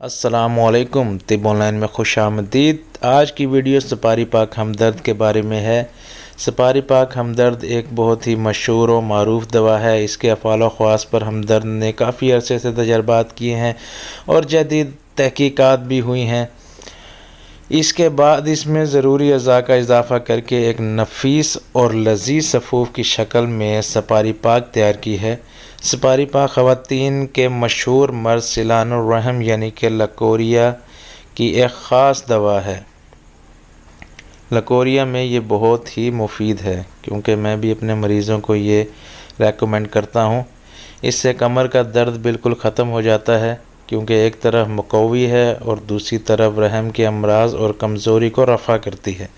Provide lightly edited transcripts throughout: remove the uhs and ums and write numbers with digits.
अस्सलामुअलैकुम। तिब ऑनलाइन में खुश आमदीद। आज की वीडियो सपारी पाक हमदर्द के बारे में है। सपारी पाक हमदर्द एक बहुत ही मशहूर और मारूफ दवा है। इसके अफ़ाल ख़वास पर हमदर्द ने काफ़ी अरसे से तजर्बात किए हैं और जदीद तहकीकात भी हुई हैं। इसके बाद इसमें ज़रूरी अज़ा का इजाफ़ा करके एक नफीस और लजीज सफ़ूफ़ की शक्ल में सपारी पाक तैयार की है। सपारी पाक ख़वातीन के मशहूर मर्ज़ सिलानुर रहम यानी कि लकोरिया की एक ख़ास दवा है। लकोरिया में ये बहुत ही मुफीद है क्योंकि मैं भी अपने मरीज़ों को ये रेकमेंड करता हूँ। इससे कमर का दर्द बिल्कुल ख़त्म हो जाता है क्योंकि एक तरफ मुक़व्वी है और दूसरी तरफ रहम के अमराज और कमज़ोरी को रफ़ा करती है।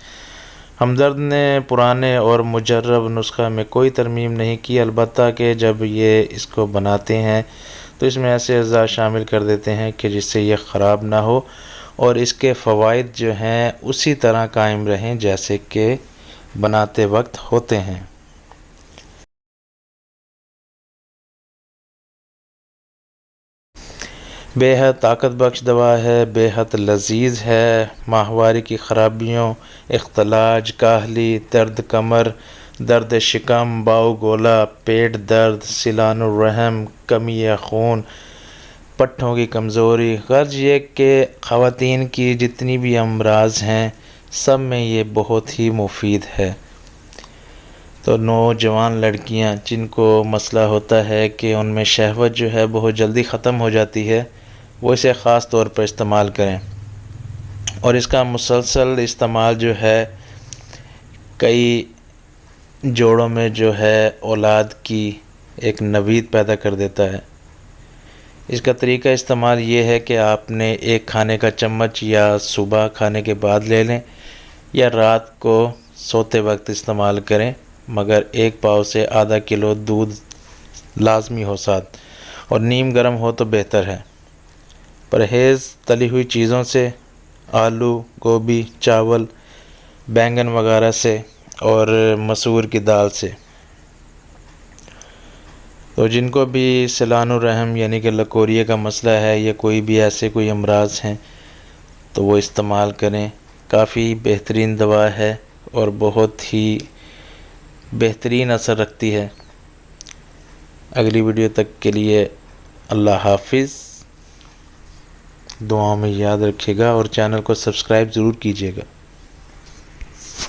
हमदर्द ने पुराने और मुजर्रब नुस्खा में कोई तरमीम नहीं की, अलबत्ता कि जब ये इसको बनाते हैं तो इसमें ऐसे अज़ा शामिल कर देते हैं कि जिससे ये ख़राब ना हो और इसके फ़वाइद जो हैं उसी तरह कायम रहें जैसे कि बनाते वक्त होते हैं। बेहद ताकत बख्श दवा है, बेहद लजीज है। माहवारी की ख़राबियों, इख्तलाज, काहली, दर्द कमर, दर्द शिकम, बाऊ गोला, पेट दर्द, सिलानुर रहम, कमी खून, पट्ठों की कमज़ोरी, गर्ज ये कि ख़वातीन की जितनी भी अमराज हैं सब में ये बहुत ही मुफीद है। तो नौजवान लड़कियां जिनको मसला होता है कि उनमें शहवत जो है बहुत जल्दी ख़त्म हो जाती है, वो इसे ख़ास तौर पर इस्तेमाल करें और इसका मुसलसल इस्तेमाल जो है कई जोड़ों में जो है औलाद की एक नवीद पैदा कर देता है। इसका तरीका इस्तेमाल ये है कि आपने एक खाने का चम्मच या सुबह खाने के बाद ले लें या रात को सोते वक्त इस्तेमाल करें, मगर एक पाव से आधा किलो दूध लाजमी हो साथ और नीम गर्म हो तो बेहतर है। परहेज़ तली हुई चीज़ों से, आलू, गोभी, चावल, बैंगन वगैरह से और मसूर की दाल से। तो जिनको भी सिलानुर रहम यानी कि लकोरिया का मसला है या कोई भी ऐसे कोई अमराज हैं तो वो इस्तेमाल करें। काफ़ी बेहतरीन दवा है और बहुत ही बेहतरीन असर रखती है। अगली वीडियो तक के लिए अल्लाह हाफिज़। दुआओं में याद रखिएगा और चैनल को सब्सक्राइब ज़रूर कीजिएगा।